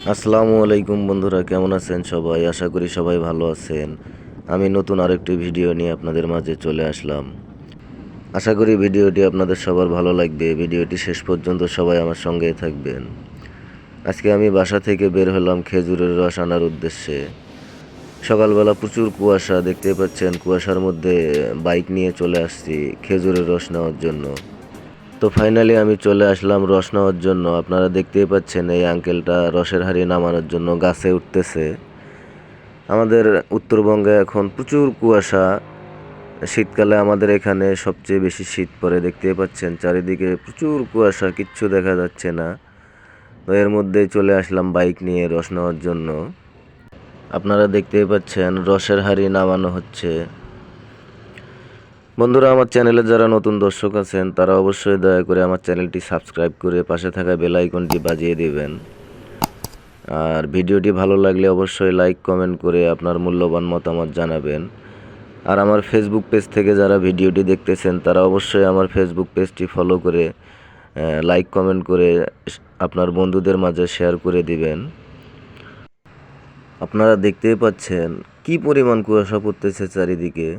আসসালামু আলাইকুম বন্ধুরা, কেমন আছেন সবাই? আশা করি সবাই ভালো আছেন। আমি নতুন আরেকটি ভিডিও নিয়ে আপনাদের মাঝে চলে আসলাম। আশা করি ভিডিওটি আপনাদের সবার ভালো লাগবে। ভিডিওটি শেষ পর্যন্ত সবাই আমার সঙ্গেই থাকবেন। আজকে আমি বাসা থেকে বের হলাম খেজুরের রস আনার উদ্দেশ্যে। সকালবেলা প্রচুর কুয়াশা, দেখতে পাচ্ছেন। কুয়াশার মধ্যে বাইক নিয়ে চলে আসছি খেজুরের রস নেওয়ার জন্য। তো ফাইনালি আমি চলে আসলাম রস নেওয়ার জন্য। আপনারা দেখতেই পাচ্ছেন এই আঙ্কেলটা রসের হাঁড়ি নামানোর জন্য গাছে উঠতেছে। আমাদের উত্তরবঙ্গে এখন প্রচুর কুয়াশা। শীতকালে আমাদের এখানে সবচেয়ে বেশি শীত পড়ে, দেখতেই পাচ্ছেন চারিদিকে প্রচুর কুয়াশা, কিচ্ছু দেখা যাচ্ছে না। তো এর মধ্যেই চলে আসলাম বাইক নিয়ে রস নেওয়ার জন্য। আপনারা দেখতেই পাচ্ছেন রসের হাঁড়ি নামানো হচ্ছে। বন্ধুরা, আমার চ্যানেলে যারা নতুন দর্শক আছেন তারা অবশ্যই দয়া করে আমার চ্যানেলটি সাবস্ক্রাইব করে পাশে থাকা বেল আইকনটি বাজিয়ে দেবেন। আর ভিডিওটি ভালো লাগলে অবশ্যই লাইক কমেন্ট করে আপনার মূল্যবান মতামত জানাবেন। আর আমার ফেসবুক পেজ থেকে যারা ভিডিওটি দেখতেছেন তারা অবশ্যই আমার ফেসবুক পেজটি ফলো করে লাইক কমেন্ট করে আপনার বন্ধুদের মাঝে শেয়ার করে দিবেন। আপনারা দেখতেই পাচ্ছেন কি পরিমাণ কুয়াশা পড়তেছে চারিদিকে।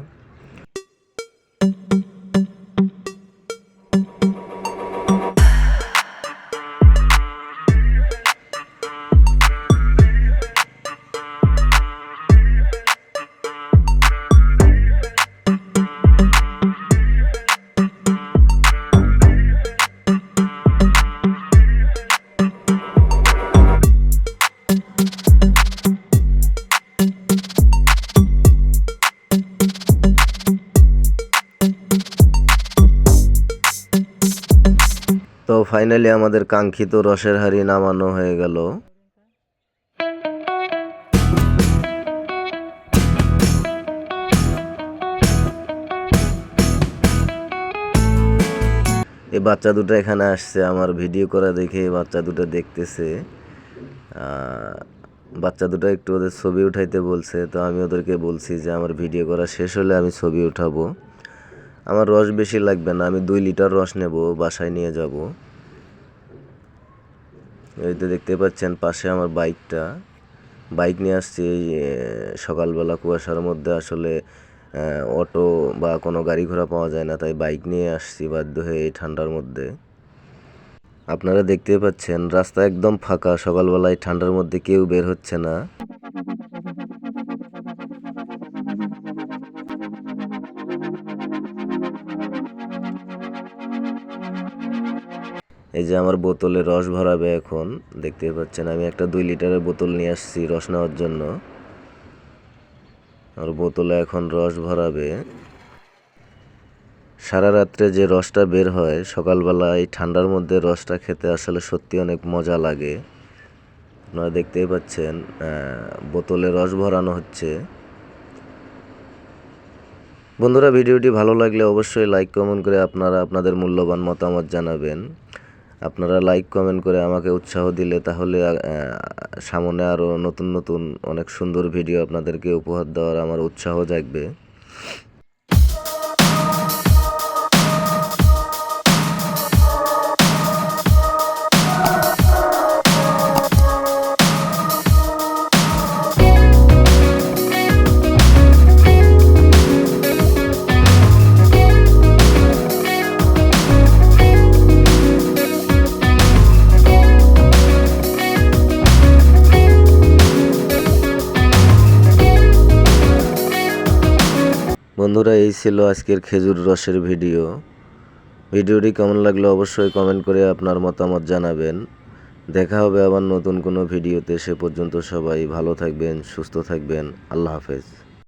তো ফাইনালি আমাদের কাঙ্ক্ষিত রসের হাঁড়ি নামানো হয়ে গেল। এই বাচ্চা দুটো এখানে আসছে আমার ভিডিও করা দেখে, বাচ্চা দুটো দেখতেছে। বাচ্চা দুটো একটু ওদের ছবি উঠাইতে বলছে। তো আমি ওদেরকে বলছি যে আমার ভিডিও করা শেষ হলে আমি ছবি উঠাবো। আমার রস বেশি লাগবে না, আমি 2 লিটার রস নেব, বাসায় নিয়ে যাব। এই তো দেখতে পাচ্ছেন পাশে আমার বাইক নিয়ে আসছি। এই সকালবেলা কুয়াশার মধ্যে আসলে অটো বা কোনো গাড়ি ঘোড়া পাওয়া যায় না, তাই বাইক নিয়ে আসছি বাধ্য হয়ে এই ঠান্ডার মধ্যে। আপনারা দেখতে পাচ্ছেন রাস্তা একদম ফাঁকা, সকালবেলায় ঠান্ডার মধ্যে কেউ বের হচ্ছে না। এই যে আমার বোতলে রস ভরাবে এখন, দেখতে পাচ্ছেন আমি একটা 2 লিটারের বোতল নিয়ে আসছি রস নেওয়ার জন্য। আর বোতলে এখন রস ভরাবে। সারা রাত্রে যে রসটা বের হয় সকালবেলা এই ঠান্ডার মধ্যে রসটা খেতে আসলে সত্যি অনেক মজা লাগে। আপনারা দেখতেই পাচ্ছেন বোতলে রস ভরানো হচ্ছে। বন্ধুরা, ভিডিওটি ভালো লাগলে অবশ্যই লাইক কমেন্ট করে আপনারা আপনাদের মূল্যবান মতামত জানাবেন। আপনারা লাইক কমেন্ট করে আমাকে উৎসাহ দিলে তাহলে সামনে আরও নতুন নতুন অনেক সুন্দর ভিডিও আপনাদেরকে উপহার দেওয়ার আমার উৎসাহ জাগবে। বন্ধুরা, এই ছিল আজকের খেজুর রসের ভিডিওটি কেমন লাগলো অবশ্যই কমেন্ট করে আপনার মতামত জানাবেন। দেখা হবে আবার নতুন কোনো ভিডিওতে। সে পর্যন্ত সবাই ভালো থাকবেন, সুস্থ থাকবেন। আল্লাহ হাফেজ।